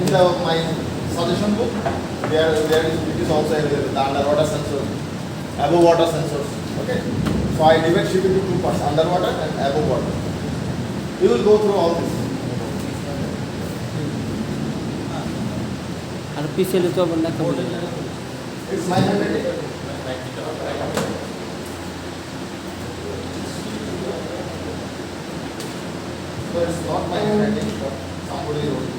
in my suggestion book, it is also available, the underwater sensor, above water sensors. Okay. So I divide ship into two parts, underwater and above water. We will go through all this. It's my handwriting. So it's not my handwriting, but somebody wrote it.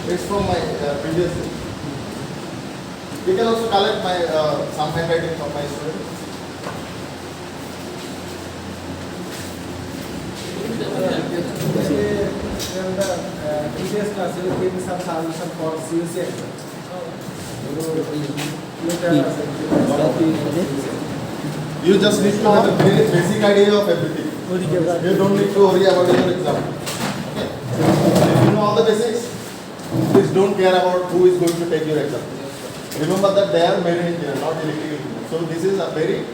It's from my previous year. You can also collect my some handwriting from my students. In the previous class, you gave me some solution for CUC. You just need to have a very basic idea of everything. You don't need to worry about your exam. Okay? If you know all the basics, please don't care about who is going to take your exam. Remember that they are marine engineer, not electrical engineer. So this is a very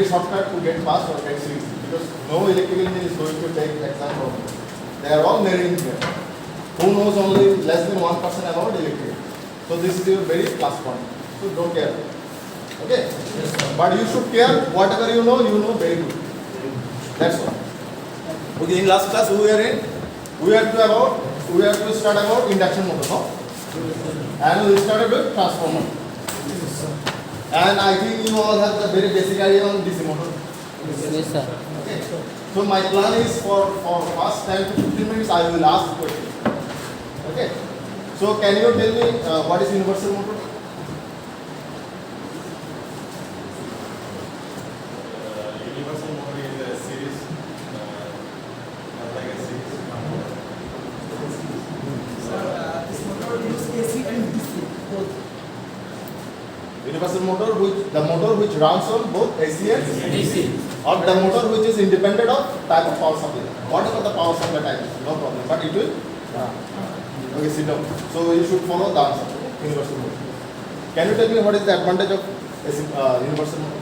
shortcut to get passed or get series, because no electrical engineer is going to take exam from them. They are all marine engineer. Who knows only less than 1% about electrical. So this is your very plus point. So don't care. Okay? But you should care. Whatever you know very good. That's all. Okay, in last class we have to start about induction motor, no? And we started with transformer. And I think you all have the very basic idea on DC motor. Yes, sir. Okay. So my plan is for first 10 to 15 minutes I will ask questions. Okay. So can you tell me what is universal motor? Universal motor is a series, not like a series. This motor uses AC and DC both. Universal motor, the motor which runs on both AC and DC. or the motor which is independent of type of power supply. Whatever the power supply type is, no problem. But it will. Okay, sit down. So you should follow the answer. Universal motor. Can you tell me what is the advantage of universal motor?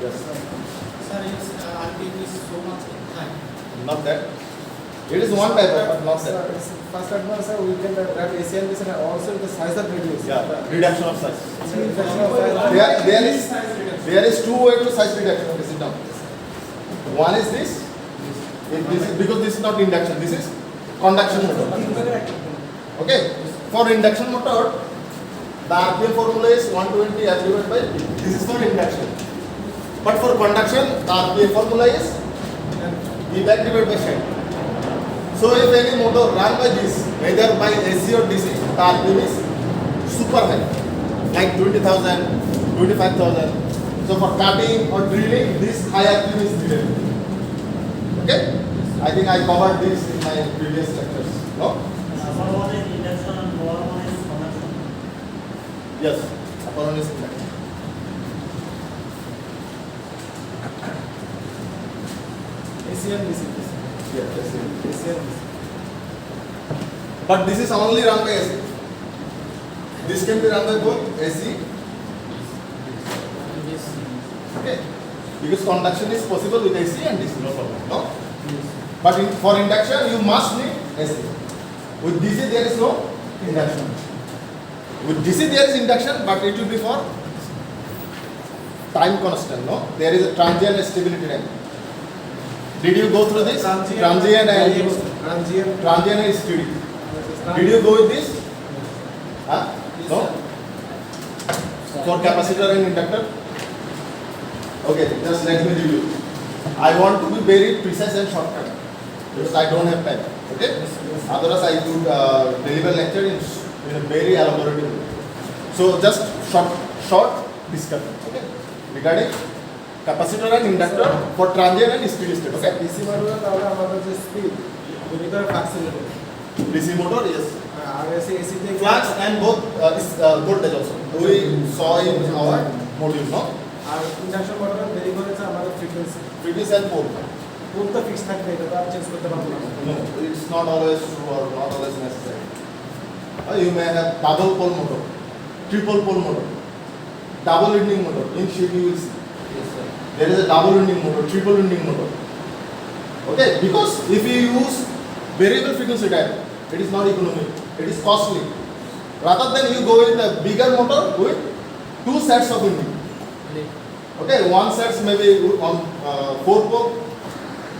Yes. Sir, its RPM is so much high. Not that. It is one type, but not that. First advance, sir, we can write AC and DC and also the size of reduce. Yeah, reduction of size. Reduction of size. There is two ways to size reduction. Okay, sit down. One is this. If this is, because this is not induction, this is conduction motor. Okay. For induction motor, the RPM formula is 120 as divided by P. This is for induction. But for conduction, the RPM formula is E back divided by shunt. So if any motor run by this, either by AC or DC, the RPM is super high, like 20,000, 25,000. So for cutting or drilling, this high RPM is needed. Okay? I think I covered this in my previous lectures. No? Upper one is induction and lower one is conduction. Yes. Upper one is induction. AC and DC. Yes, yes, yes. AC and DC. But this is only run by AC. This can be run by both AC. Okay. Because conduction is possible with AC and DC, no problem. No? But for induction, you must need AC. With DC, there is no induction. With DC, there is induction, but it will be for time constant. No? There is a transient and stability time. Did you go through this? Transient and steady. Did you go with this? Huh? No? For capacitor and inductor? Okay, just let me review. I want to be very precise and shortcut because I don't have time. Okay? Otherwise, I could deliver lecture in a very elaborate way. So, just short discussion. Okay? Regarding capacitor and inductor for transient and steady state. Okay? DC motor তাহলে আমাদের যে speed দুটোর flexible DC motor, yes. আর AC তে Flux and both voltage also. We saw in our module, no? আর induction motor দেরি করেছে আমাদের Frequency and pole. পুল তো ফিক্স থাকবে এটা তো আর চেঞ্জ করতে পারবো না No, it's not always true or not always necessary. You may have double pole motor, triple pole motor, double winding motor. In shape you will see. There is a double winding motor, triple winding motor. Okay, because if you use variable frequency type, it is not economic, it is costly. Rather than you go with a bigger motor with two sets of winding. Okay, one set may be on 4 pole.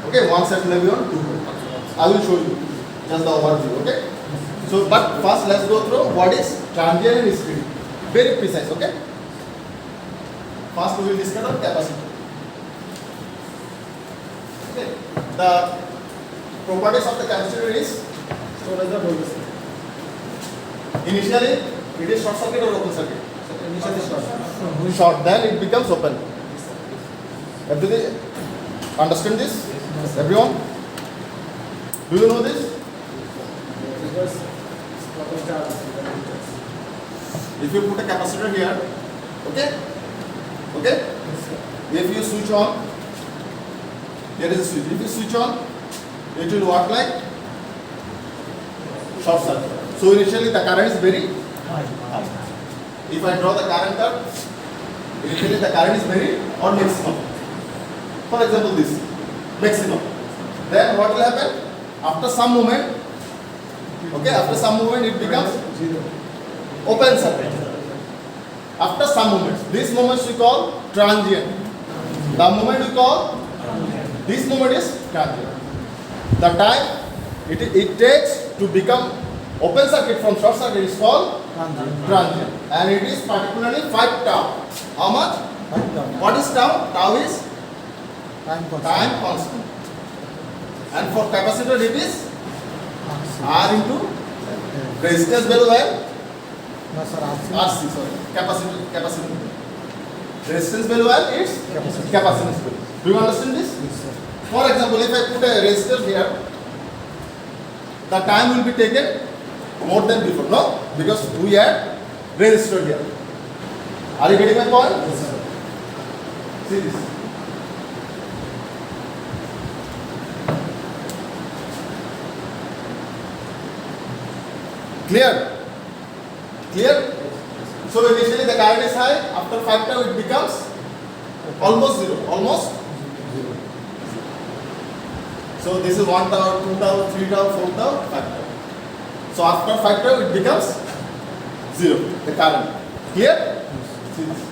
Okay, one set may be on 2 pole. I will show you just the overview. Okay. So, but first let's go through what is transient and speed. Very precise. Okay. First we will discuss on capacity. Okay. The properties of the capacitor is Storage the voltage. initially it is short circuit or open circuit. Initially short. Short, then it becomes open. Everything understand this? Everyone? Do you know this? Because proper charge. If you put a capacitor here, okay? Okay? If you switch on, there is a switch. If you switch on, it will work like short circuit. So initially the current is very high. If I draw the current curve, initially the current is very or maximum. For example, this maximum. Then what will happen? After some moment, okay, after some moment it becomes Zero. open circuit. After some moments, these moments we call transient. The moment we call, this moment is transient. The time it takes to become open circuit from short circuit is called transient. And it is particularly 5 tau. How much? What is tau? Tau is time constant. And for capacitor it is R into resistance value and No, sir, RC, sorry, capacity. Resistance value and its capacitance value. Do you understand this? For example, if I put a resistor here, the time will be taken more than before, no? Because we had resistor here. Are you getting my point? See this. Clear? Clear? So initially the current is high, after 5 tau it becomes almost zero. Almost? So this is 1 tau, 2 tau, 3 tau, 4 tau, 5 tau. So after 5 tau it becomes zero, the current. Clear? See this.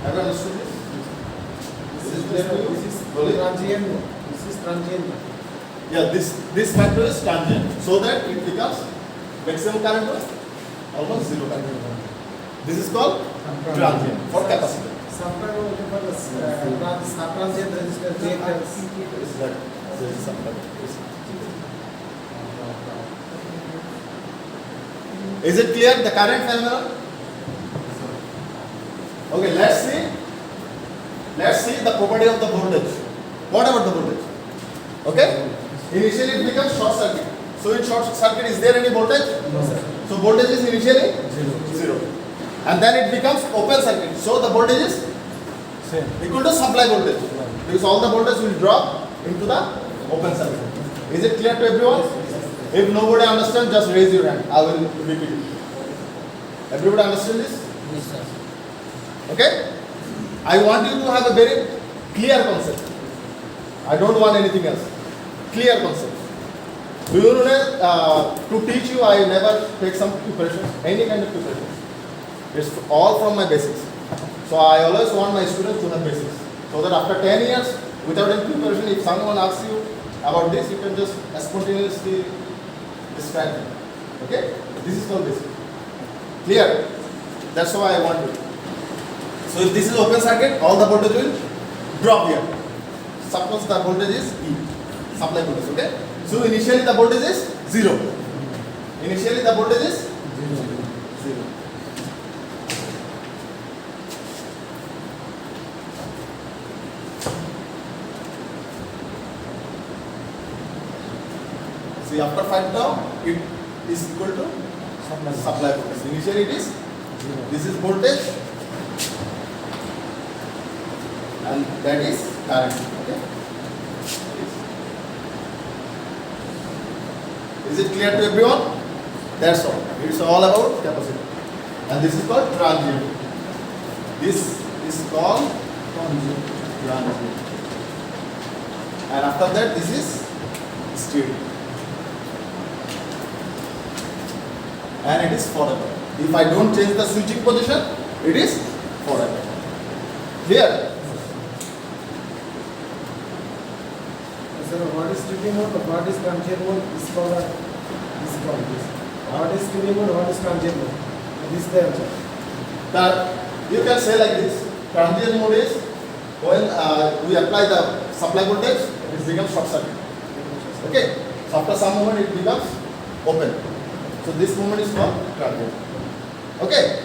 Have you understood this? This is clear to you? transient. This is transient. Yeah, this factor is transient, so that it becomes maximum current was almost zero current. This is called transient for capacitor. Sometimes we for the transient resistance reactors. This is that. This is some factor. Is it clear the current phenomenon? Okay, let's see the property of the voltage. What about the voltage? Okay? Initially it becomes short circuit. So in short circuit, is there any voltage? No, sir. So voltage is initially Zero. zero. And then it becomes open circuit. So the voltage is Same. equal to supply voltage. Because all the voltage will drop into the open circuit. Is it clear to everyone? If nobody understands, just raise your hand. I will repeat it. Everybody understand this? Yes, sir. Okay? I want you to have a very clear concept. I don't want anything else. Clear concept. Do you know that to teach you, I never take some preparation, any kind of preparation. It's all from my basics. So I always want my students to have basics. So that after 10 years, without any preparation, if someone asks you about this, you can just spontaneously describe it. Okay? This is called basic. Clear? That's why I want you. So if this is open circuit, all the voltage will drop here. Suppose the voltage is E, supply voltage, okay? So initially the voltage is zero. Initially the voltage is zero. See, after 5 tau, it is equal to supply voltage. Initially it is zero. This is voltage. And that is current. Okay. Is it clear to everyone? That's all. It's all about capacitor. And this is called transient. This is called transient. And after that, this is steady. And it is forever. If I don't change the switching position, it is forever. Clear? Sir, what is steady mode? What is transient mode? Is called this. What is steady mode? What is transient mode? This is the answer. You can say like this. Transient mode is when we apply the supply voltage, it becomes short circuit. Okay. So after some moment it becomes open. So this moment is called transient. Okay.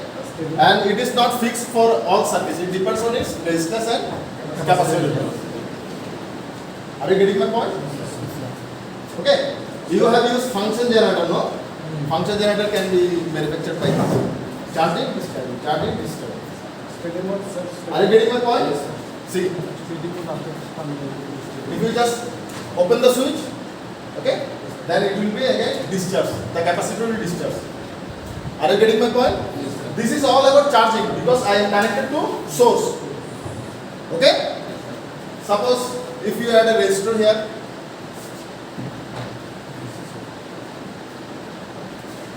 And it is not fixed for all circuits. It depends on its resistance and capacity. Are you getting my point? Okay. You have used function generator, no? Function generator can be manufactured by charging, discharging, charging, discharging. Steady mode, sir. Are you getting my point? See, Steady mode after if you just open the switch, okay, then it will be again discharged. The capacitor will discharge. Are you getting my point? This is all about charging because I am connected to source. Okay? Suppose if you had a resistor here,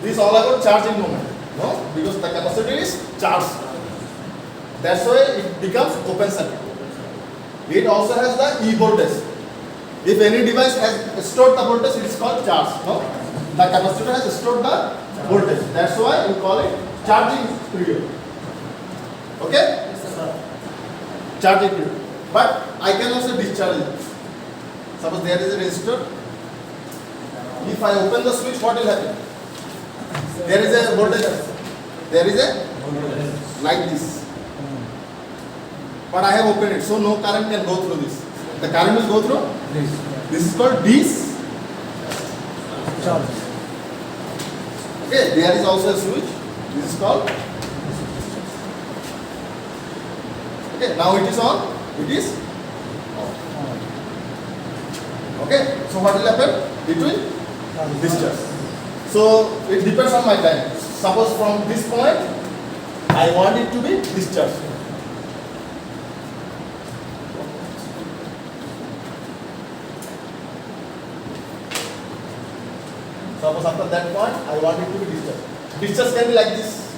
this is all about charging moment. No? Because the capacitor is charged. That's why it becomes open circuit. It also has the E voltage. If any device has stored the voltage, it is called charge. No? The capacitor has stored the voltage. That's why we call it charging period. Okay? Charging period. But I can also discharge it. Suppose there is a resistor. If I open the switch, what will happen? There is a voltage. There is a like this. But I have opened it, so no current can go through this. The current will go through this. This is called charge. Okay, there is also a switch. This is called. Okay, now it is on. It is off. Okay, so what will happen? It will discharge. So it depends on my time. Suppose from this point, I want it to be discharged. Suppose after that point, I want it to be discharged. Discharge can be like this.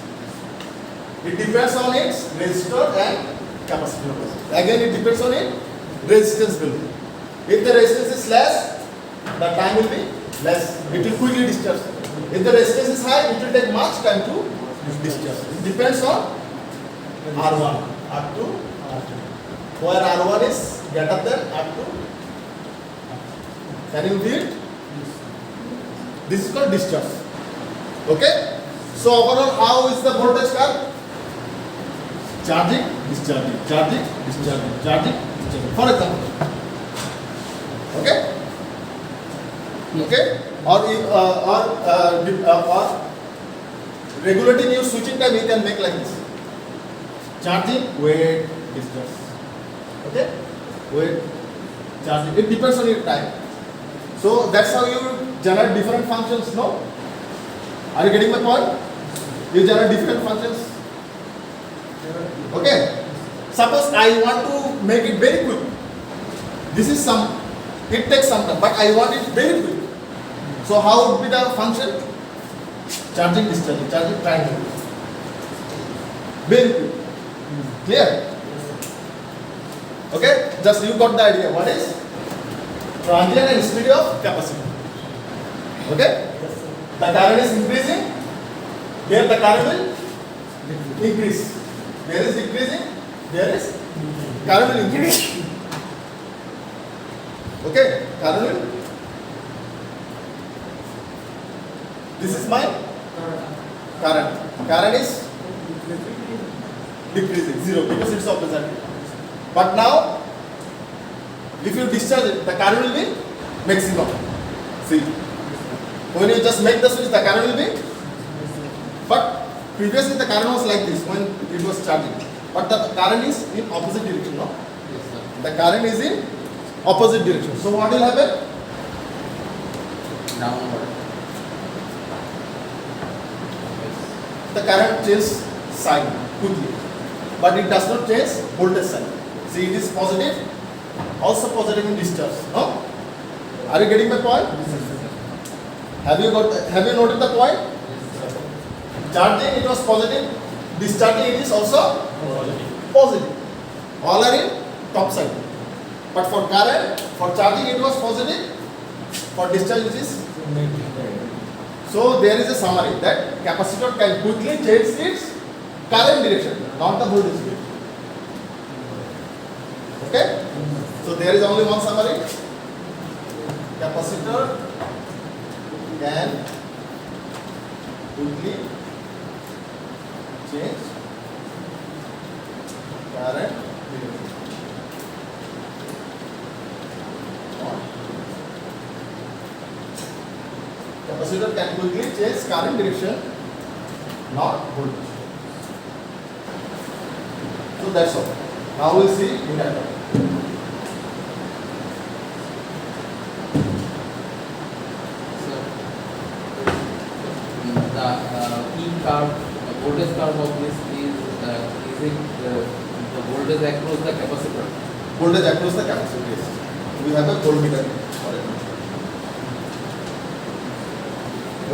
It depends on its resistor and capacitor. Again, it depends on its resistance value. If the resistance is less, the time will be less. It will quickly discharge. If the resistance is high, it will take much time to discharge. It depends on R1 up to R2. Where R1 is greater than R2. Can you read it? This is called discharge. Okay? So overall, how is the voltage curve? Charging, discharging, charging, discharging, charging, discharging. For example. Okay? Okay? Or regulating your switching time, you can make like this. Charging, wait, discharge. Okay? Wait, charging. It depends on your time. So that's how you generate different functions, no? Are you getting my point? You generate different functions. Okay? Suppose I want to make it very quick. This is it takes some time, but I want it very quick. So how would be the function? Charging, discharging, charging, triangle. Very quick. Clear? Okay? Just you got the idea. What is? Transient and steady of capacitor. Okay? The current is increasing. Here the current will increase. There is decreasing. There is current will increase. Okay? Current will. This is my current. Current is decreasing. Zero because it's opposite. But now, if you discharge it, the current will be maximum. See, when you just make the switch, the current will be. But previously the current was like this when it was charging. But the current is in opposite direction, no? Yes, sir. The current is in opposite direction. So what will happen? Downward. the current changes sign quickly, but it does not change voltage sign. See, it is positive, also positive in discharge. No? Are you getting my point? Have you noted the point? Charging it was positive, discharging it is also positive. All are in top side. But for current, for charging it was positive, for discharge it is. So there is a summary that capacitor can quickly change its current direction, not the voltage direction. Okay? So there is only one summary. Capacitor can quickly change current direction. Capacitor can quickly change current direction, not voltage. So that's all. Now we'll see inductor. The E curve, the voltage curve of this is it the voltage across the capacitor? Voltage across the capacitor. Yes. We have a voltmeter for it.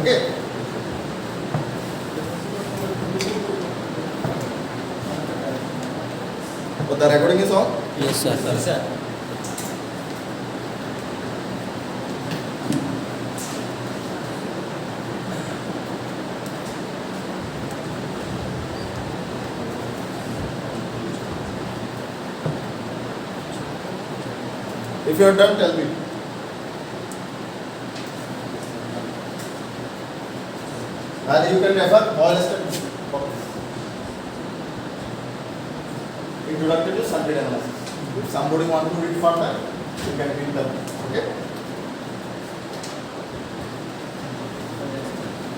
Okay. But the recording is on. Yes, sir. Yes, sir. If you are done, tell me. And you can refer all steps. Introduction to circuit analysis. If somebody wants to read further, you can read them. Okay?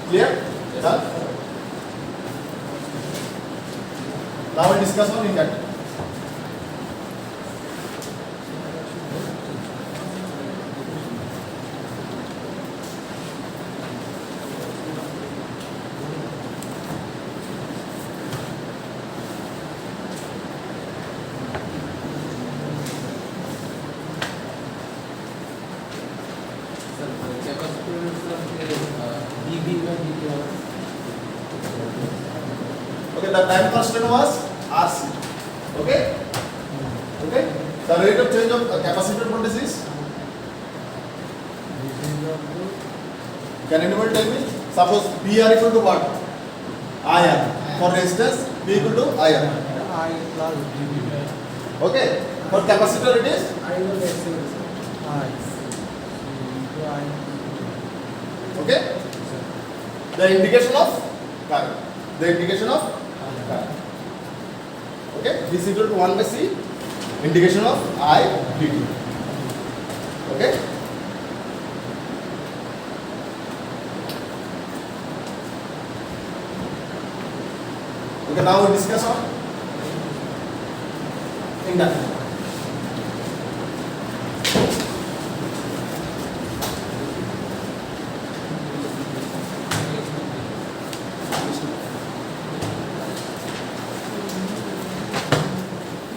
Clear? Done? Now we'll discuss on inductor. Okay, the time constant was RC. Okay? Okay? The rate of change of capacitor voltage is? Can anyone tell me? Suppose PR equal to what? IR. For resistance, P equal to IR. Okay? For capacitor it is? Okay? The indication of current. The indication of current. Okay? This is equal to 1 by C. Indication of I dt. Okay? Okay, now we discuss on induction.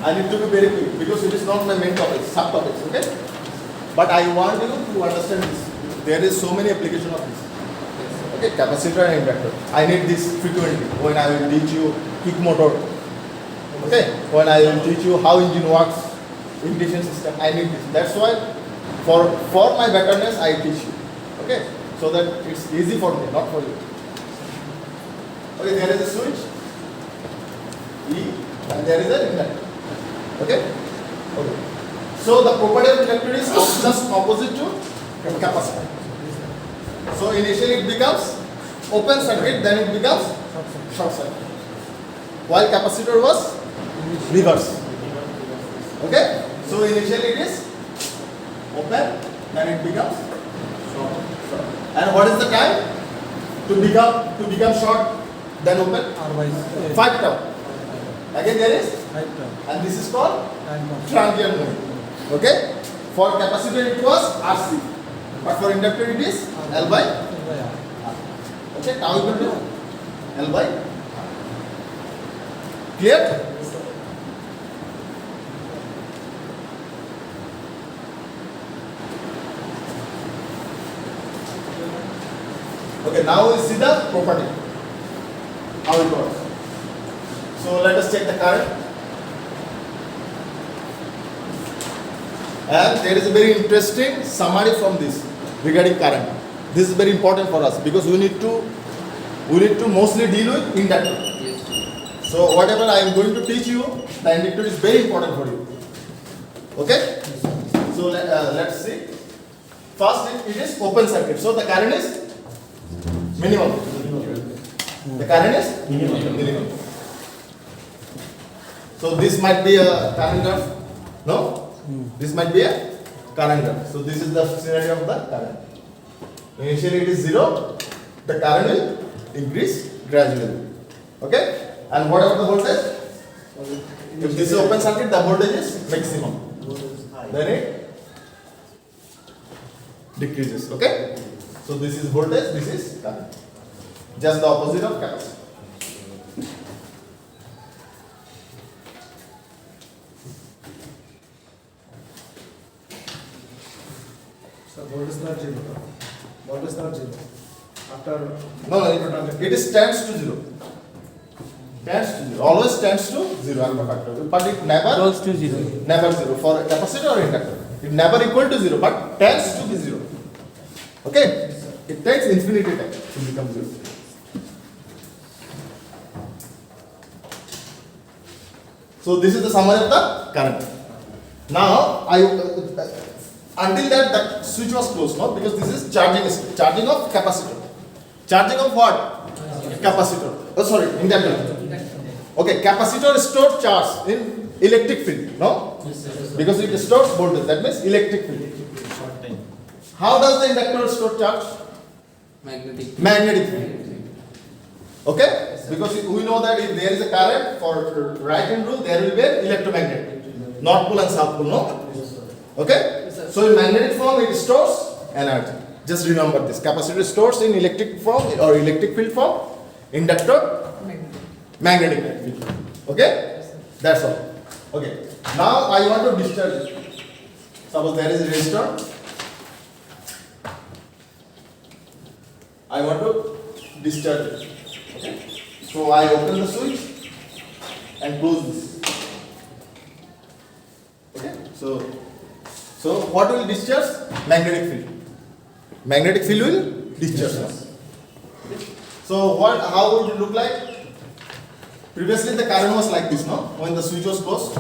I need to be very quick because it is not my main topic, subtopics, okay? But I want you to understand this. There is so many applications of this. Okay, capacitor and inductor. I need this frequently when I will teach you kick motor. Okay, when I will teach you how engine works, ignition system, I need this. That's why for my betterness I teach you. Okay, so that it's easy for me, not for you. Okay, there is a switch E and there is an inductor. Okay? Okay. So the property of inductor is just opposite to capacitor. So initially it becomes open circuit, then it becomes short circuit. While capacitor was reverse. Okay? So initially it is open, then it becomes short. And what is the time to become short, then open? 5 tau. Again there is, and this is called transient mode. Okay? For capacitor it was RC, but for inductor it is L by R. Okay? Tau equal to L by Clear? Okay, now we see the property. How it works. So let us check the current. And there is a very interesting summary from this regarding current. This is very important for us because we need to mostly deal with inductor. Yes. So whatever I am going to teach you, the inductor is very important for you. Okay? So let's see. First it is open circuit. So the current is minimum. The current is minimum. So this might be a current graph. No? This might be a current graph. So this is the scenario of the current. Initially it is 0. The current will increase gradually. Okay? And what about the voltage? If this is open circuit, the voltage is maximum. Then it decreases. Okay? So this is voltage, this is current. Just the opposite of capacitor. So voltage is not 0. Voltage is not 0. After No, it tends to 0. Tends to 0. Always tends to 0 alpha factor. But it never Close to 0. never 0 for a capacitor or inductor. It never equal to 0 but tends to be 0. Okay? It takes infinity time to become 0. So this is the summary of the current. Now until that the switch was closed, no? Because this is charging of capacitor. Charging of what? Capacitor. Oh sorry, inductor. Okay, capacitor stores charge in electric field, no? Because it stores voltage, that means electric field. How does the inductor store charge? Magnetic. Magnetic field. Okay? Because we know that if there is a current for right hand rule, there will be an electromagnet. North pole and south pole, no? Okay? So in magnetic form it stores energy. Just remember this. Capacitor stores in electric form or electric field form. Inductor magnetic field. Okay? That's all. Okay. Now I want to discharge it. Suppose there is a resistor. I want to discharge it. Okay? So I open the switch and close this. Okay? So what will discharge? Magnetic field. Magnetic field will discharge. Okay? So how would it look like? Previously the current was like this, no? When the switch was closed.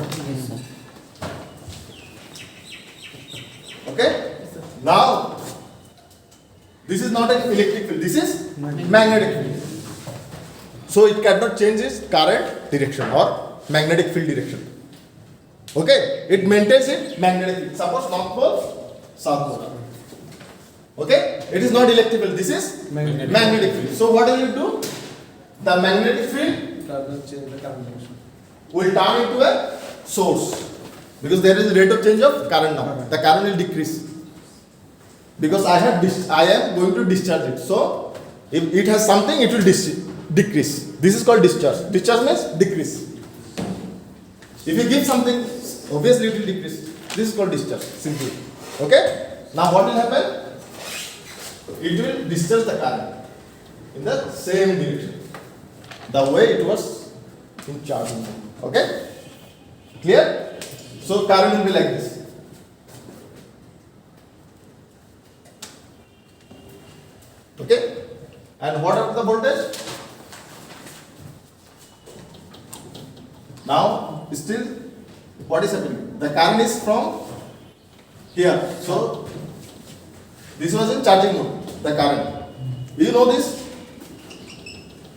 Okay? Now this is not an electric field, this is magnetic field. So it cannot change its current direction or magnetic field direction. Okay? It maintains its magnetic field. Suppose north pole, south pole. Okay? It is not electric field, this is magnetic field. So what will it do? The magnetic field doesn't change the current direction. will turn into a source. Because there is a rate of change of current now. The current will decrease. Because I am going to discharge it. So if it has something, it will decrease. This is called discharge. Discharge means decrease. If you give something, obviously it will decrease. This is called discharge. Simply. Okay? Now what will happen? It will discharge the current in the same direction. The way it was in charging. Okay? Clear? So current will be like this. Okay? And what about the voltage? Now, still, what is happening? The current is from here. So, this was in charging mode, the current. Do you know this?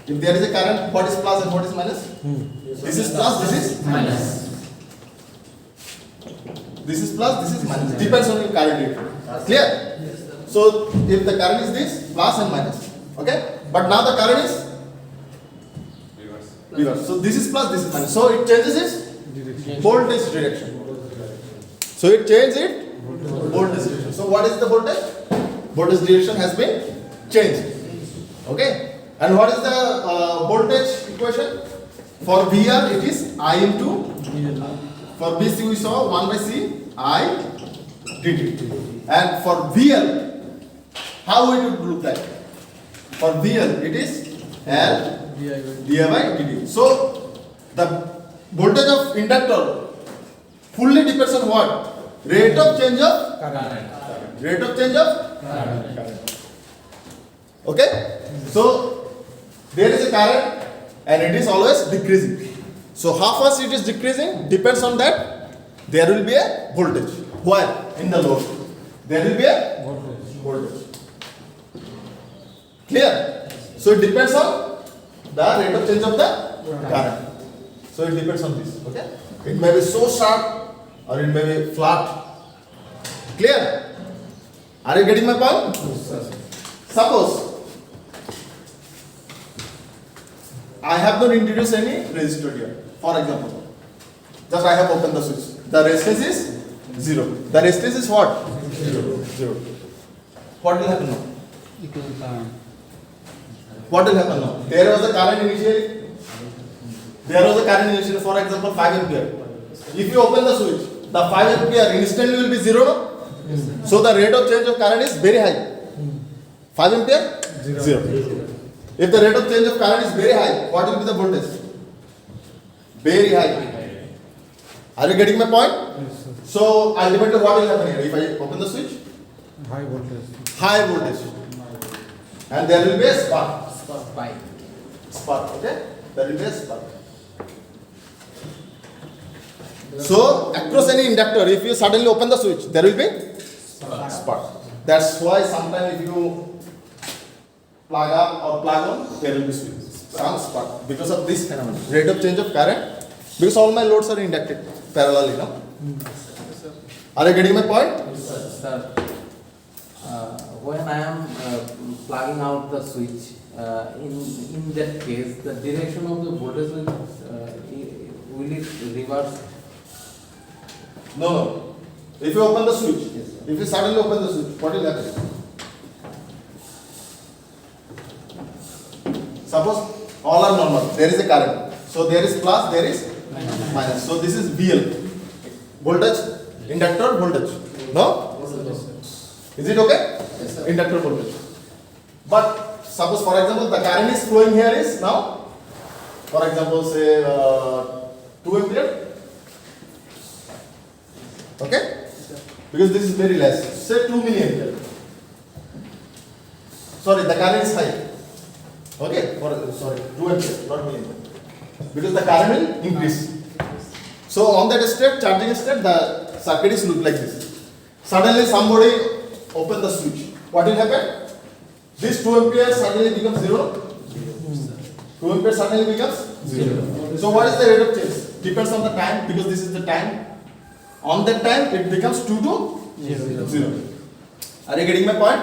If there is a current, what is plus and what is minus? This is plus, this is minus. This is plus, this is minus. Depends on your current rating. Clear? So, if the current is this, plus and minus. Okay? But now the current is reverse. So, this is plus, this is minus. So, it changes its voltage direction. So, it changes its voltage direction. So, what is the voltage? Voltage direction has been changed. Okay? And what is the voltage equation? For VR it is I into, for BC we saw 1 by C I dt. And for VL, how it would look like? For VL it is L di by dt. So the voltage of inductor fully depends on what? Rate of change of Current. rate of change of current. Okay? So there is a current and it is always decreasing. So how fast it is decreasing depends on that. There will be a voltage. Where? In the load. There will be a voltage. Clear? So it depends on the rate of change of the current. So it depends on this. Okay? It may be so sharp or it may be flat. Clear? Are you getting my point? Suppose I have not introduced any resistor here. For example, just I have opened the switch. The resistance is 0. The resistance is what? 0. What will happen now? What will happen now? There was a current initially. For example, 5 ampere. If you open the switch, the 5 ampere instantly will be 0. No? So the rate of change of current is very high. 5 ampere? 0. If the rate of change of current is very high, what will be the voltage? Very high. Are you getting my point? Yes, sir. So ultimately what will happen here? If I open the switch, High voltage. high voltage. And there will be a spark. Spike. Spark, okay? There will be a spark. So across any inductor, if you suddenly open the switch, there will be spark. That's why sometimes if you plug up or plug on, there will be some spark because of this phenomenon. Rate of change of current, because all my loads are inducted parallel, you know. Are you getting my point? Sir, when I am plugging out the switch, in that case, the direction of the voltage will it reverse? No. If you open the switch, if you suddenly open the switch, what will happen? Suppose all are normal. There is a current. So there is plus, there is minus. So this is VL. Voltage, inductor voltage. No? Is it okay? Yes, sir. Inductor voltage. But suppose for example the current is flowing here is now, for example say 2 ampere. Okay? Because this is very less. Say 2 milliampere. Sorry, the current is high. Okay? Sorry, 2 ampere, not milliampere. Because the current will increase. So on that step, charging step, the circuit is look like this. Suddenly somebody open the switch. What will happen? This 2 ampere suddenly becomes 0. 2 ampere suddenly becomes 0. So what is the rate of change? Depends on the time, because this is the time. On that time, it becomes 2 to 0. Are you getting my point?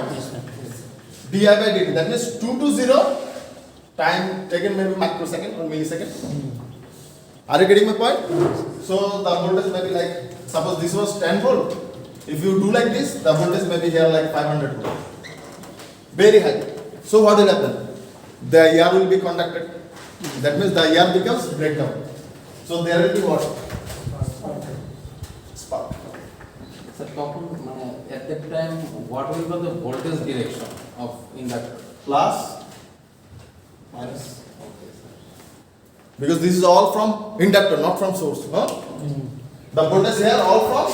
Di by dt. That means 2 to 0. Time taken maybe microsecond or millisecond. Are you getting my point? So the voltage may be like, suppose this was 10 volt. If you do like this, the voltage may be here like 500 volt. Very high. So what will happen? The air will be conducted. That means the air becomes breakdown. So there will be what? Spark. Sir, at that time, what will be the voltage direction of inductor? Plus, minus. Because this is all from inductor, not from source. Huh? The voltage here all from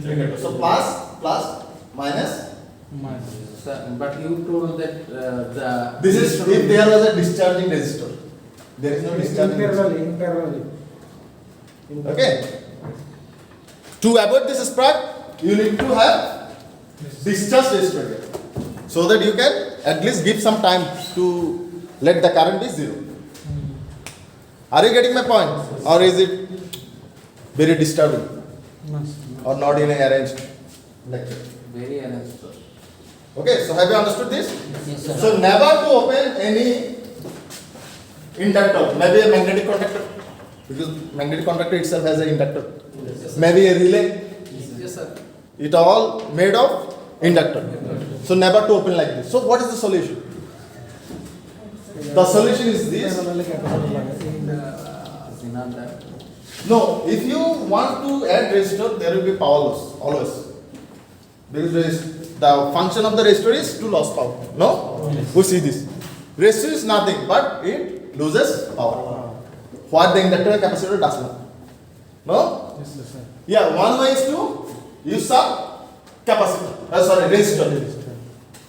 inductor. So plus, minus. Sir, but you told that the This is if there was a discharging resistor. There is no discharging resistor. In parallel. Okay. To avoid this spark, you need to have discharge resistor here, so that you can at least give some time to let the current be 0. Are you getting my point? Or is it very disturbing? Or not in a arranged lecture? very arranged, sir. Okay, so have you understood this? Yes, sir. So never to open any inductor, maybe a magnetic conductor, because magnetic conductor itself has an inductor. Maybe a relay. Yes, sir. It all made of inductor. So never to open like this. So what is the solution? The solution is this. inner diode? No, if you want to add resistor, there will be power loss always. Because the function of the resistor is to lose power. No? We see this. Resistor is nothing but it loses power. What the inductor and capacitor does not. No? Yes, sir. Yeah, one way is to use some capacitor. Resistor.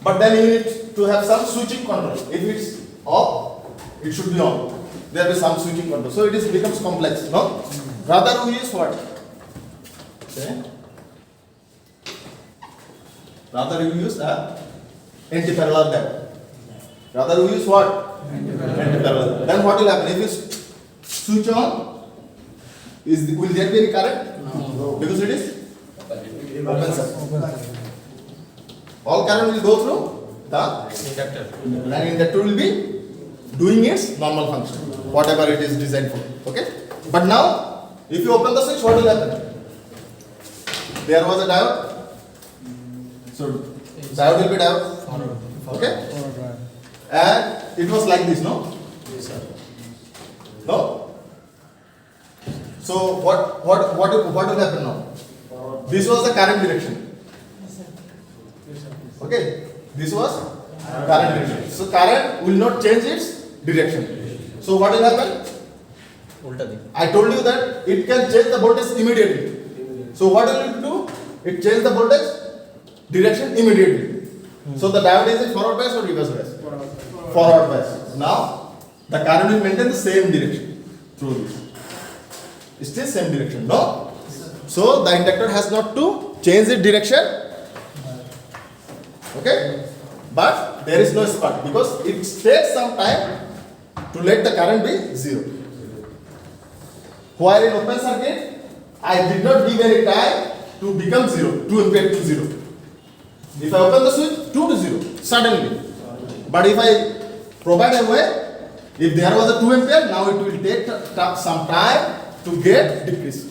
But then you need to have some switching control. If it's off, it should be on. There will be some switching control. So it is becomes complex. No? Rather we use what? Okay. Rather you use a anti-parallel diode. Rather we use what? Anti-parallel. Then what will happen? If you switch on, will there be any current? No. Because it is open circuit. All current will go through the Inductor. and inductor will be doing its normal function, whatever it is designed for. Okay? But now, if you open the switch, what will happen? There was a diode. So, diode will be diode. Okay? And it was like this, no? Yes, sir. No? So, what will happen now? This was the current direction. Okay? This was current direction. So, current will not change its direction. So, what will happen? I told you that it can change the voltage immediately. So, what will it do? It changes the voltage direction immediately. So, the diode is in forward bias or reverse bias? Forward bias. Now, the current will maintain the same direction through this. It's still same direction, no? So, the inductor has not to change its direction. Okay? But there is no spark because it takes some time to let the current be zero. While in open circuit, I did not give any time to become 0, 2 ampere to 0. If I open the switch, 2 to 0, suddenly. But if I provide a way, if there was a 2 ampere, now it will take some time to get decreased.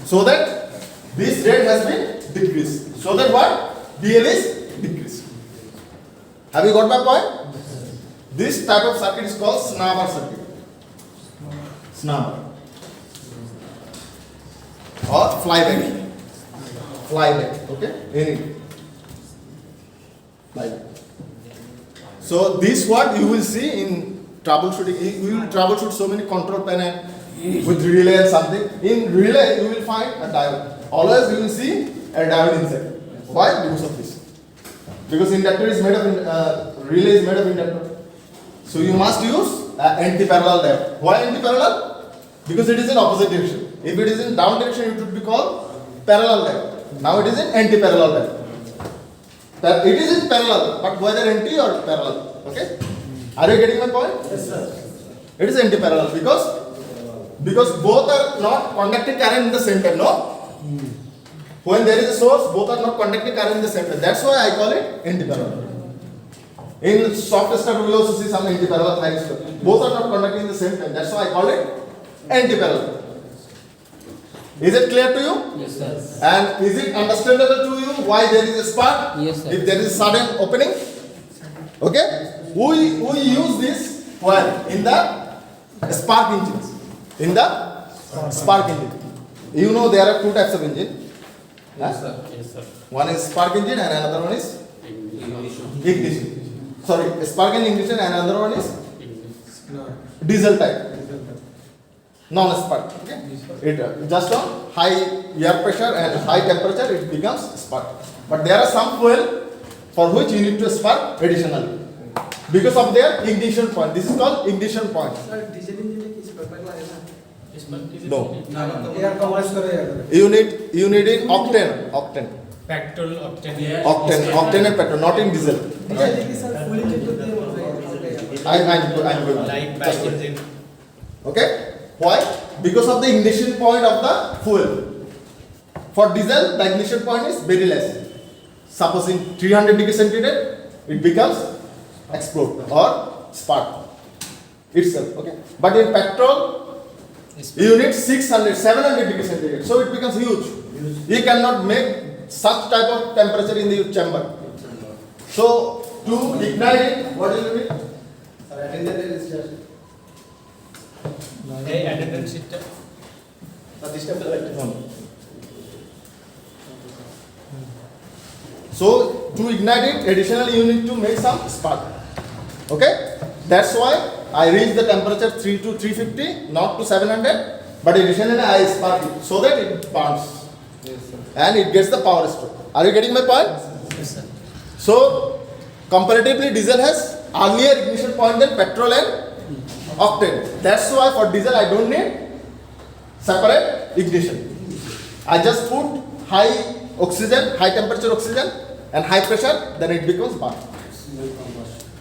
So that this rate has been decreased. So that what? DL is decreased. Have you got my point? This type of circuit is called snubber circuit. Snubber. Or flyback. Flyback. Okay? Any. Flyback. So this what you will see in troubleshooting. You will troubleshoot so many control panel with relay and something. In relay you will find a diode. Always you will see a diode inside. Why? Because of this. Because inductor is made of relay is made of inductor. So you must use anti-parallel diode. Why anti-parallel? Because it is in opposite direction. If it is in down direction, it would be called parallel diode. Now it is in anti-parallel diode. That it is in parallel, but whether anti or parallel. Okay? Are you getting my point? Yes, sir. It is anti-parallel because both are not conducting current in the same time. No. When there is a source, both are not conducting current in the same time. That's why I call it anti-parallel. In soft start, we also see some anti-parallel lines. Both are not conducting in the same time. That's why I call it anti-parallel. Is it clear to you? Yes, sir. And is it understandable to you why there is a spark? Yes, sir. If there is sudden opening? Okay? We use this where? In the spark engines. In the spark engine. You know there are two types of engine. Yes, sir. Yes, sir. One is spark engine and another one is Ignition. ignition. Sorry, spark engine ignition and another one is No. diesel type. Non-spark. Okay? It just on high air pressure and high temperature it becomes spark. But there are some fuel for which you need to spark additionally because of their ignition point. This is called ignition point. Sir, diesel engine किस प्रकार का है sir? No. Air compressor है You need in octane. Petrol, octane. Octane and petrol, not in diesel. Diesel की sir full engine तो दे I'm going. Light back engine. Okay? Why? Because of the ignition point of the fuel. For diesel, the ignition point is very less. Suppose in 300 degrees centigrade, it becomes explode or spark itself. Okay? But in petrol, you need 600, 700 degrees centigrade. So it becomes huge. You cannot make such type of temperature in the chamber. So to ignite it, what do you need? এই attendance system No. So to ignite it, additionally you need to make some spark. Okay? That's why I reach the temperature 3 to 350, not to 700, but additionally I spark it so that it burns Yes, sir. and it gets the power stroke. Are you getting my point? Yes, sir. So comparatively diesel has earlier ignition point than petrol and octane. That's why for diesel I don't need separate ignition. I just put high oxygen, high temperature oxygen and high pressure, then it becomes burn.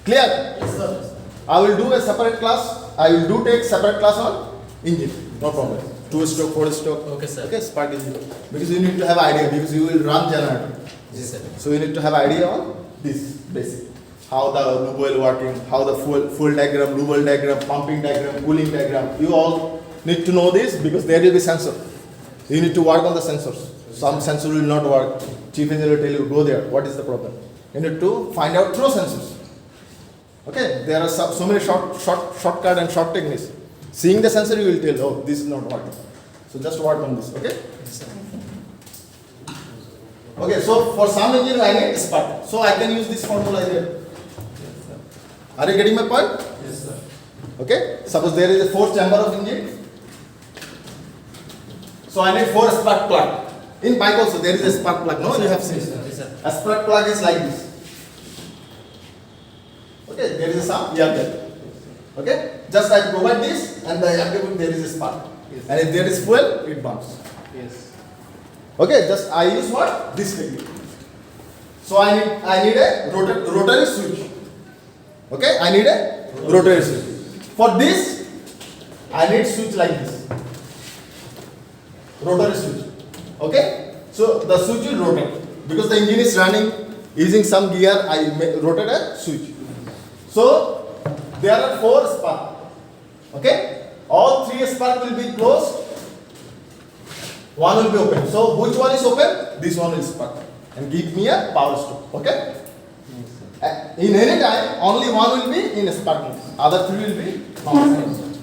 Clear? Yes, sir. I will do a separate class. I will do take separate class on engine. No problem. 2 stroke, 4 stroke. Okay, sir. Okay, spark engine. Because you need to have idea because you will run generator. Yes, sir. So you need to have idea on this basic. How the lube oil working, how the fuel diagram, lube oil diagram, pumping diagram, cooling diagram. You all need to know this because there will be sensor. You need to work on the sensors. Some sensor will not work. Chief engineer will tell you go there. What is the problem? You need to find out through sensors. Okay, there are so many shortcut and short techniques. Seeing the sensor, you will tell, oh, this is not working. So just work on this. Okay. Okay, so for some engine I need spark. So I can use this formula here. Are you getting my point? Yes, sir. Okay. Suppose there is a 4 chamber of engine. So I need 4 spark plug. In bike also there is a spark plug. No, you have seen. Yes, sir. A spark plug is like this. Okay, there is some air gap. Okay, just I provide this and the air gap there is a spark. Yes. And if there is fuel, it burns. Yes. Okay, just I use what? This technique. So I need a rotary switch. Okay, I need a rotary switch. For this, I need switch like this. Rotary switch. Okay, so the switch will rotate because the engine is running using some gear. I rotate a switch. So there are 4 spark. Okay, all 3 spark will be closed. One will be open. So which one is open? This one will spark and give me a power stroke. Okay. In any time, only one will be in spark mode. Other 3 will be non-spark.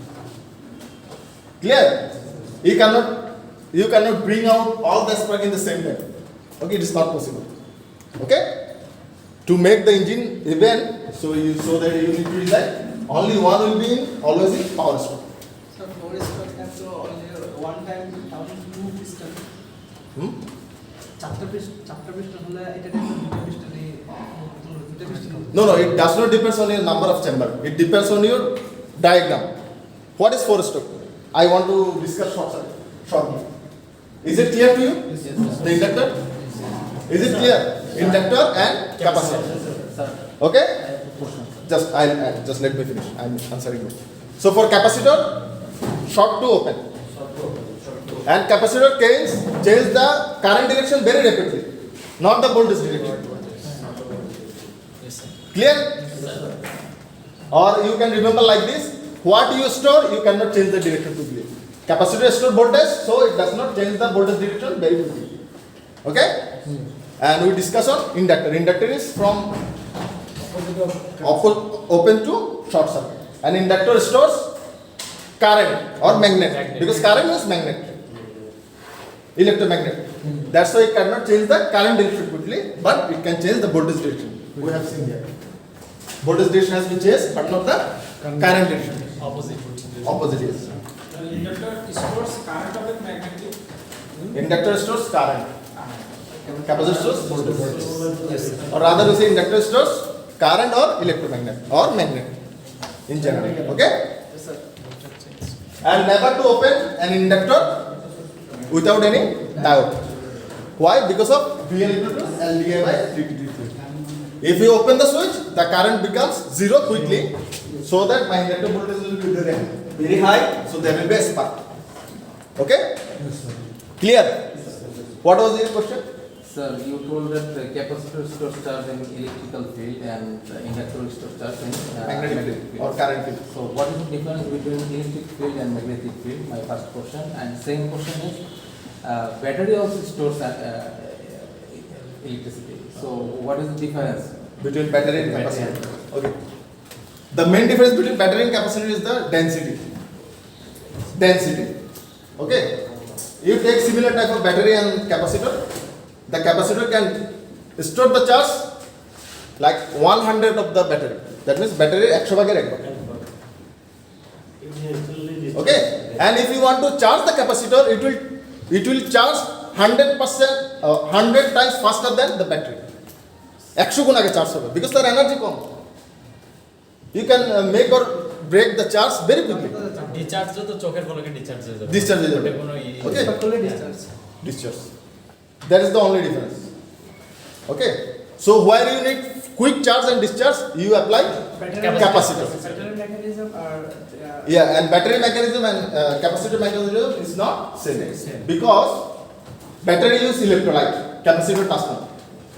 Clear? You cannot bring out all the spark in the same time. Okay, it is not possible. Okay? To make the engine even, so that you need to decide, only one will be in, always in power stroke. So 4 stroke has so only one time 2 piston. চারটা piston হলে এটা দুটো piston No, it does not depend on your number of chamber. It depends on your diagram. What is 4 stroke? I want to discuss shortly. Is it clear to you? Yes, sir. The inductor? Is it clear? Inductor and capacitor. Sir, Okay? I have a question, sir. Just let me finish. I'm answering you. So for capacitor, short to open. And capacitor change the current direction very rapidly, not the voltage direction. Yes, sir. Clear? Or you can remember like this: what you store, you cannot change the direction quickly. Capacitor store voltage, so it does not change the voltage direction very quickly. Okay? And we discuss on inductor. Inductor is from open to short circuit. And inductor stores current or magnet. Because current is magnet. Electromagnet. That's why it cannot change the current direction quickly, but it can change the voltage direction. We have seen here. Voltage direction has been changed, but not the current direction. Opposite. Opposite is. Inductor stores current of a magnetic. Inductor stores current. Capacitor stores voltage. Yes. Or rather we say inductor stores current or electromagnet or magnet in general. Okay? Yes, sir. And never to open an inductor without any diode. Why? Because of VL equal to LDA by 3. If you open the switch, the current becomes 0 quickly, so that my inductor voltage will be very high, so there will be a spark. Okay? Clear? What was your question? Sir, you told that the capacitor stores charge in electrical field and the inductor stores charge in Magnetic field or current field. So what is the difference between electric field and magnetic field? My first question. And second question is, battery also stores electricity. So what is the difference? Between battery and capacitor. Okay. The main difference between battery and capacitor is the density. density. Okay. You take similar type of battery and capacitor. The capacitor can store the charge like 100 of the battery. That means battery 100 bhager 1 bhag. Okay. And if you want to charge the capacitor, it will charge 100%, 100 times faster than the battery. 100 গুণ আগে charge হবে because তার energy com. You can make or break the charge very quickly. Discharge তো চোখের পলকে discharge হয়ে যাবে। Discharge হয়ে যাবে। ওটা কোনো Okay. Fully discharge. Discharge. That is the only difference. Okay. So where you need quick charge and discharge, you apply capacitor. Battery mechanism or Yeah, and battery mechanism and capacitor mechanism is not same because battery use electrolyte, capacitor does not.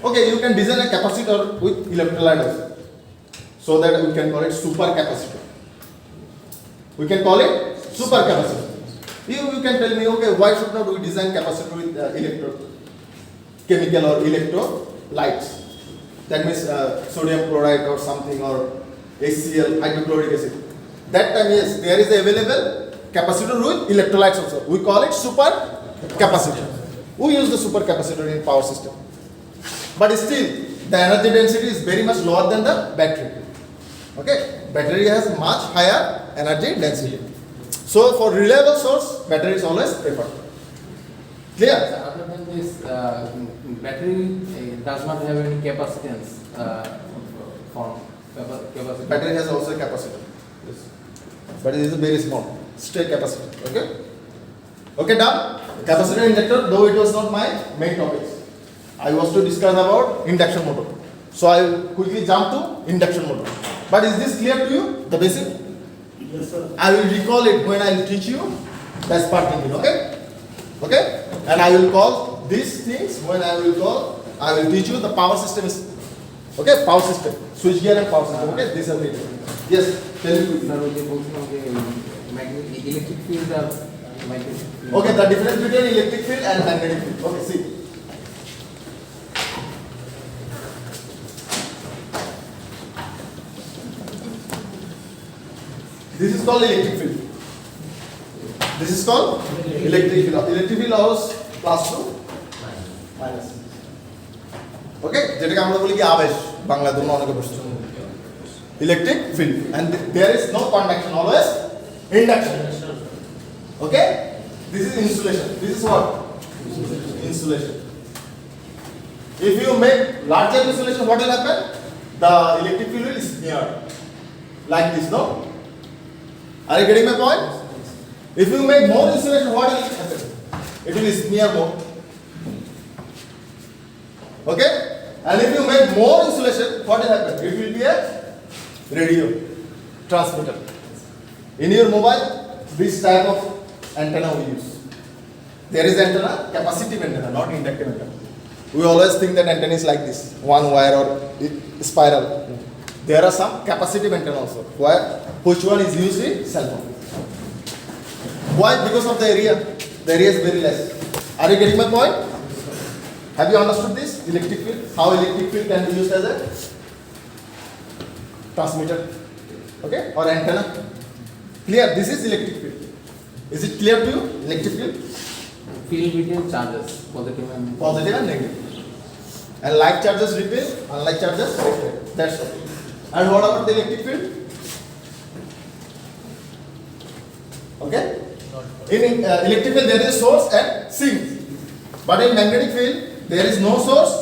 Okay, you can design a capacitor with electrolyte also, so that we can call it super capacitor. We can call it super capacitor. You can tell me, okay, why should not we design capacitor with electrochemical or electrolytes? That means sodium chloride or something or HCl, hydrochloric acid. That time, yes, there is available capacitor with electrolytes also. We call it super capacitor. We use the super capacitor in power system. But still, the energy density is very much lower than the battery. Okay, battery has much higher energy density. So for reliable source, battery is always preferred. Clear? Other than this, battery does not have any capacitance form. Capacitor. Battery has also a capacitor. Yes. But it is a very small, straight capacitor. Okay? Okay, done? Capacitor inductor, though it was not my main topic. I was to discuss about induction motor. So I will quickly jump to induction motor. But is this clear to you? The basic? Yes, sir. I will recall it when I will teach you the sparking it, okay? Okay? And I will call these things when I will teach you the power system is, okay? Power system, switch gear and power system, okay? These are the, yes, tell me quickly. Sir, we বলছিলাম যে electric field R magnetic field. Okay, the difference between electric field and magnetic field. Okay, see. This is called electric field. This is called electric field. Electric field allows plus 2 minus. Okay, যেটাকে আমরা বলি কি আবেশ বাংলা দুটো অনেকে বুঝতে electric field and there is no conduction, always induction. Okay, this is insulation. This is what? Insulation. If you make larger insulation, what will happen? The electric field will smear like this, no? Are you getting my point? If you make more insulation, what will happen? It will smear more. Okay? And if you make more insulation, what will happen? It will be a radio transmitter. In your mobile, this type of antenna we use. There is antenna, capacitive antenna, not inductive antenna. We always think that antenna is like this, one wire or spiral. There are some capacitive antenna also, which one is used in cell phone. Why? Because of the area. The area is very less. Are you getting my point? Have you understood this electric field? How electric field can be used as a transmitter, okay, or antenna? Clear? This is electric field. Is it clear to you? Electric field, Field between charges, positive and positive and negative, and like charges repel, unlike charges repel. That's all. And what about the electric field? Okay. In electric field there is source and sink, but in magnetic field there is no source,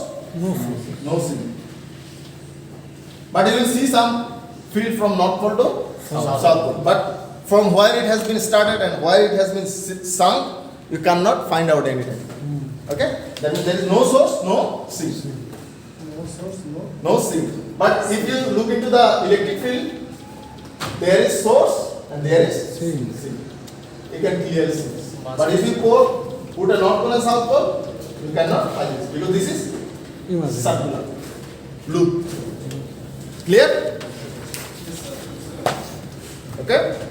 no sink. But you will see some field from north pole to south pole. But from where it has been started and where it has been sunk, you cannot find out anything. Okay? That means there is no source, no sink. No source, no. No sink. But if you look into the electric field, there is source and there is sink. You can clearly see this. But if you put a north pole and south pole, you cannot find this because this is circular loop. Clear? Okay?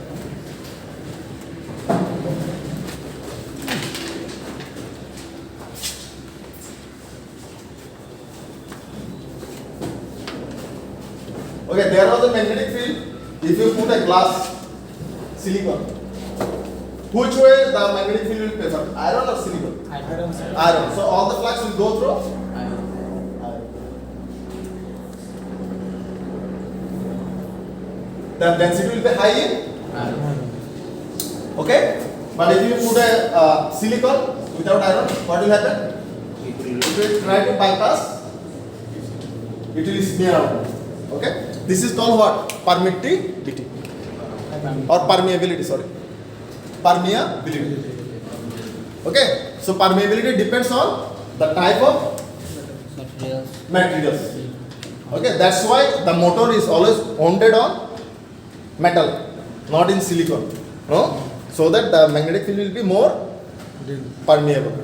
Okay, there was a magnetic field. If you put a glass, silicon, which way the magnetic field will prefer? Iron or silicon? Iron, sir. Iron. So all the flux will go through Iron. iron. The density will be high in. Iron. Okay. But if you put a silicon without iron, what will happen? It will It will try to bypass. It will smear out. Okay. This is called what? Permittivity or permeability. Sorry. Permeability. Okay. So permeability depends on the type of materials. Okay. That's why the motor is always wounded on metal, not in silicon. No. So that the magnetic field will be more permeable,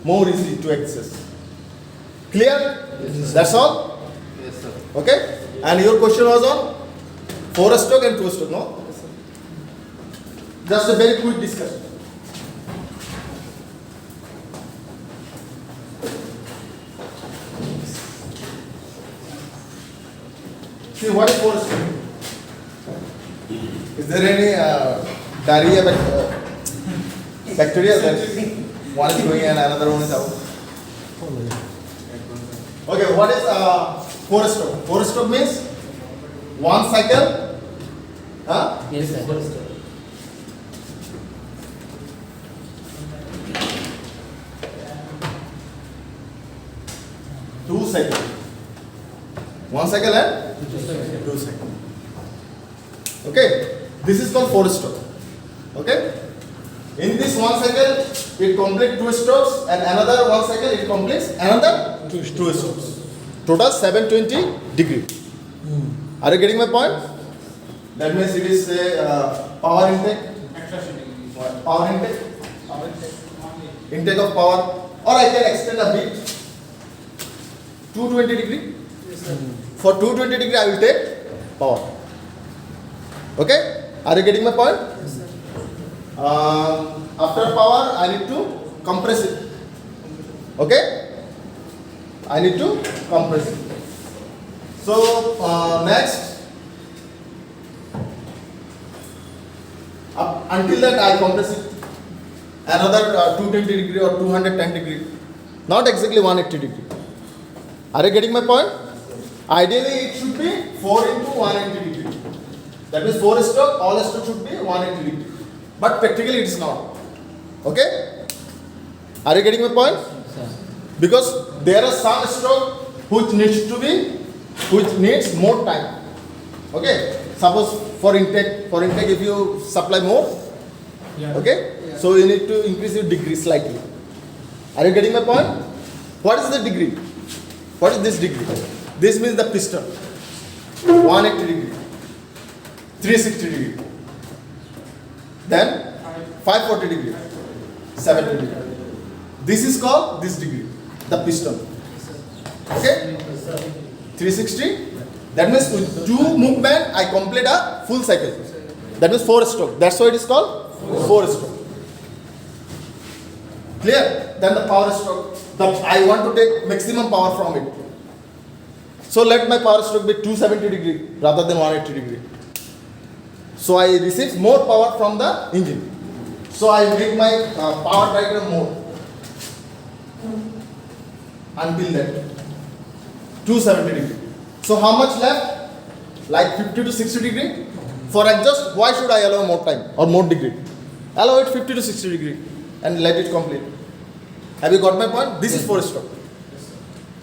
more easy to access. Clear? That's all? Yes, sir. Okay? And your question was on 4-stroke and 2-stroke, no? Just a very quick discussion. See, what is 4-stroke? Is there any diarrhea bacteria that one is going and another one is out? Okay, what is 4-stroke? 4-stroke means one cycle. Huh? Yes, sir. 2 cycle. 1 cycle and 2 cycle. Okay, this is called 4-stroke. Okay, in this 1 cycle it completes 2 strokes and another 1 cycle it completes another 2 strokes. Total 720 degree. Are you getting my point? That means it is a power intake. What? Power intake. Intake of power, or I can extend a bit. 220 degree. For 220 degree I will take power. Okay? Are you getting my point? After power I need to compress it. Okay? I need to compress it. So next, until that I compress it another 220 degree or 210 degree, not exactly 180 degree. Are you getting my point? Ideally it should be 4 into 180 degree. That means 4-stroke, all stroke should be 180 degree. But practically it is not. Okay? Are you getting my point? Because there are some stroke which needs more time. Okay? Suppose for intake if you supply more, okay? So you need to increase your degree slightly. Are you getting my point? What is the degree? What is this degree? This means the piston. 180 degree, 360 degree, then 540 degree, 70 degree. This is called this degree, the piston. Okay? 360. That means with 2 movement I complete a full cycle. That means 4-stroke. That's why it is called 4-stroke. Clear? Then the power stroke. I want to take maximum power from it. So let my power stroke be 270 degree rather than 180 degree. So I receive more power from the engine. So I make my power diagram more. Until that 270 degree. So how much left? Like 50 to 60 degree. For exhaust, why should I allow more time or more degree? Allow it 50 to 60 degree and let it complete. Have you got my point? This is 4-stroke.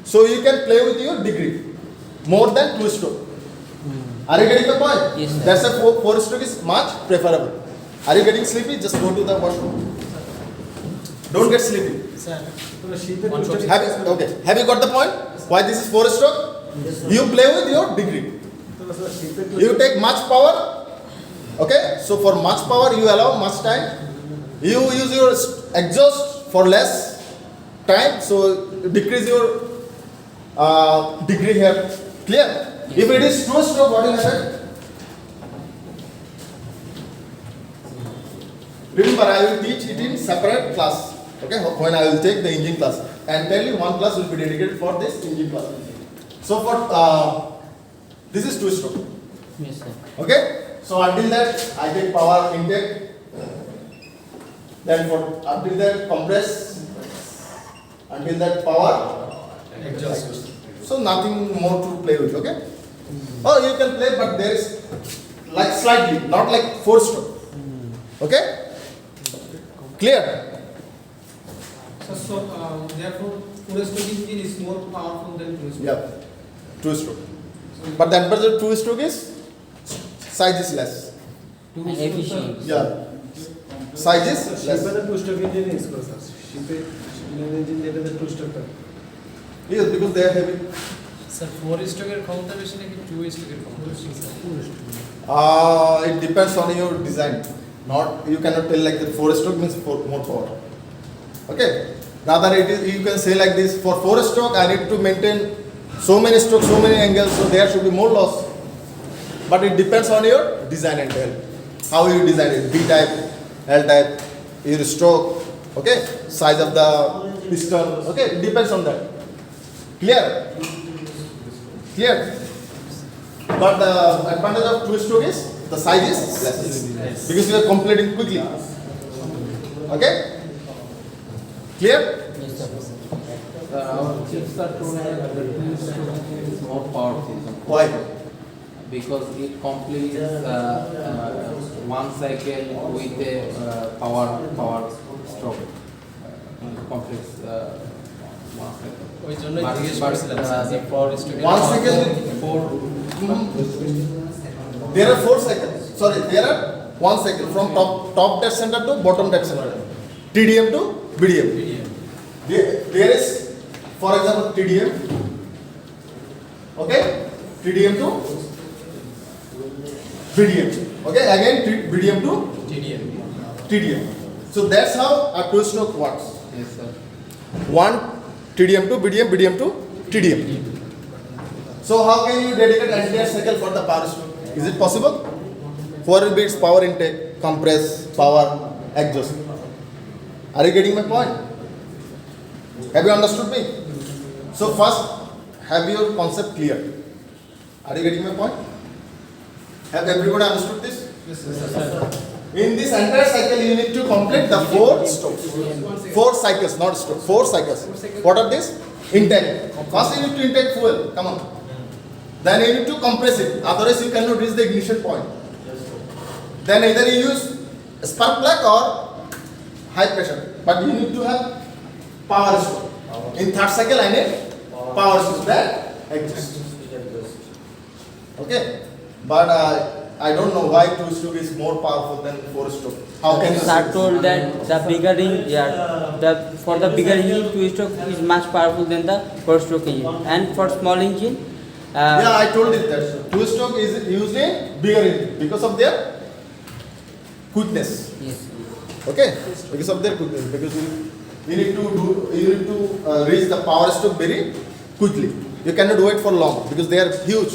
So you can play with your degree more than 2-stroke. Are you getting the point? Yes, sir. That's a 4-stroke is much preferable. Are you getting sleepy? Just go to the washroom. Don't get sleepy. Have you got the point? Why this is 4-stroke? You play with your degree. You take much power. Okay? So for much power you allow much time. You use your exhaust for less time. So decrease your degree here. Clear? If it is 2-stroke, what will happen? Remember, I will teach it in separate class. Okay? When I will take the engine class. And tell you one class will be dedicated for this engine class. So for this is 2-stroke. Yes, sir. Okay? So until that I take power intake then for until that compress, until that power, Exhaust. so nothing more to play with, okay? Oh, you can play, but there is like slightly, not like 4-stroke. Okay? Clear? So, therefore, 4-stroke engine is more powerful than 2-stroke. Yeah, 2-stroke. But the advantage of 2-stroke is size is less. Efficient. Yeah, size is Ship less. and the two-stroke engine is close. Ship engine they the two-stroke. Yes, because they are heavy. Sir 4-স্ট্রোকের ক্ষমতা বেশি নাকি 2-স্ট্রোকের ক্ষমতা বেশি? It depends on your design. Not you cannot tell like that 4-stroke means more power. Okay. Rather it is you can say like this, for 4-stroke I need to maintain so many strokes, so many angles, so there should be more loss. But it depends on your design and tell. How you design it, B type, L type, your stroke, okay, size of the piston, okay, it depends on that. Clear? Clear? But the advantage of 2-stroke is the size is less because you are completing quickly. Okay? Clear? Our chips are told that the 2-stroke is more powerful. Why? Because it completes one cycle with a power stroke. Completes one cycle. ওই জন্যই But- জিজ্ঞেস but, করেছিলাম যে the 4-স্ট্রোকের 1 cycle, there are 4 cycles. Sorry, there are 1 cycle from top dead center to bottom dead center. TDM to BDM. There is, for example, TDM. Okay? TDM to BDM. Okay? Again, BDM to TDM. TDM. So that's how a 2-stroke works. Yes, sir. One TDM to BDM, BDM to TDM. So how can you dedicate entire cycle for the power stroke? Is it possible? 4 bits power intake, compress, power, exhaust. Are you getting my point? Have you understood me? So first, have your concept clear. Are you getting my point? Have everybody understood this? Yes, sir. In this entire cycle, you need to complete the 4 strokes. 4 cycles, not strokes. 4 cycles. What are these? Intake. First, you need to intake fuel. Come on. Then you need to compress it. Otherwise, you cannot reach the ignition point. Then either you use spark plug or high pressure. But you need to have power stroke. In third cycle, I need power stroke. That exist. Okay. But I don't know why 2-stroke is more powerful than 4-stroke. How can you Sir say? told that the bigger engine, for the bigger engine, 2-stroke is much powerful than the 4-stroke engine. And for small engine, Yeah, I told it that 2-stroke is used in bigger engine because of their quickness. yes. Okay, because of their quickness. Because you need to reach the power stroke very quickly. You cannot wait for long because they are huge.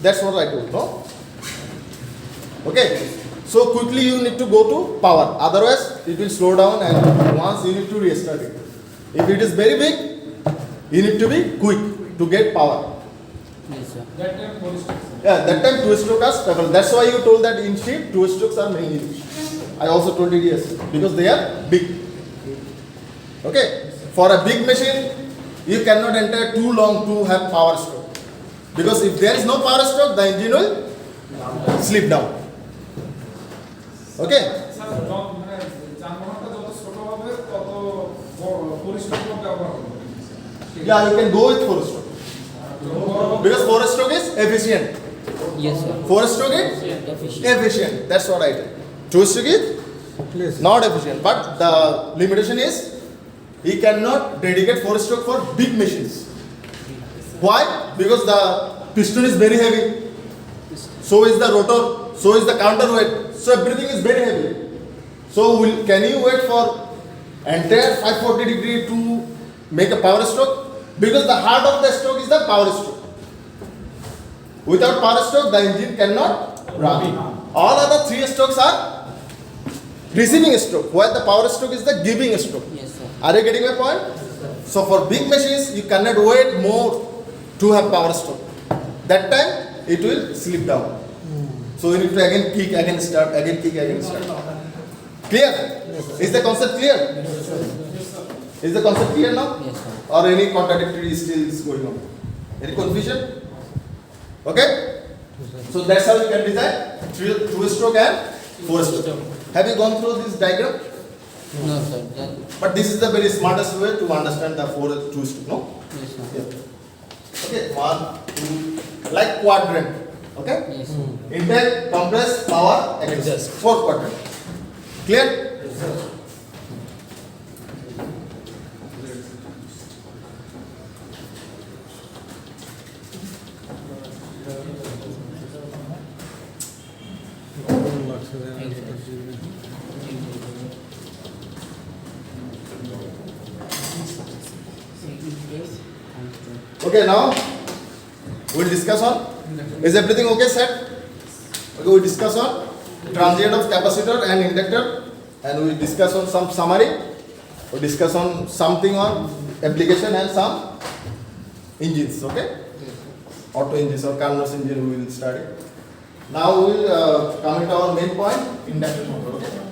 That's what I told. No. Okay. So quickly you need to go to power. Otherwise, it will slow down, and once you need to restart it. If it is very big, you need to be quick to get power. Yes, sir. That time 4-stroke. Yeah, that time 2-stroke are stable. That's why you told that in sheep 2-strokes are mainly used. I also told it yes, because they are big. Okay, for a big machine, you cannot enter too long to have power stroke. Because if there is no power stroke, the engine will slip down. Okay, sir মানে যানবাহনটা যত ছোট হবে তত পরিশ্রম ব্যবহার হবে yeah, you can go with 4-stroke. Because 4-stroke is efficient. Yes, sir. 4-stroke is Efficient. efficient. That's what I did. 2-stroke is not efficient. But the limitation is he cannot dedicate 4-stroke for big machines. Why? Because the piston is very heavy. So is the rotor. So is the counterweight. So everything is very heavy. So can you wait for entire 540 degree to make a power stroke? Because the heart of the stroke is the power stroke. Without power stroke, the engine cannot run. All other 3 strokes are receiving stroke, while the power stroke is the giving stroke. Yes, sir. Are you getting my point? So for big machines, you cannot wait more to have power stroke. That time, it will slip down. So you need to again kick, again start, again kick, again start. Clear? Is the concept clear? Is the concept clear now? Yes, sir. Or any contradictory still is going on? Any confusion? Okay? So that's how you can design two-stroke and four-stroke. Have you gone through this diagram? No, sir. That, But this is the very smartest way to understand the two-stroke, no? yes, sir. Yeah. Okay, 1, 2, like quadrant. Okay? Yes, sir. Intake, compress, power, exhaust. 4 quadrant. Clear? Okay, now we'll discuss on. Is everything okay, set? Okay, we'll discuss on transient of capacitor and inductor, and we'll discuss on some summary. We'll discuss on something on application and some engines. Okay, auto engines or Carnot engine we will study. Now we will come into our main point, induction motor. Okay.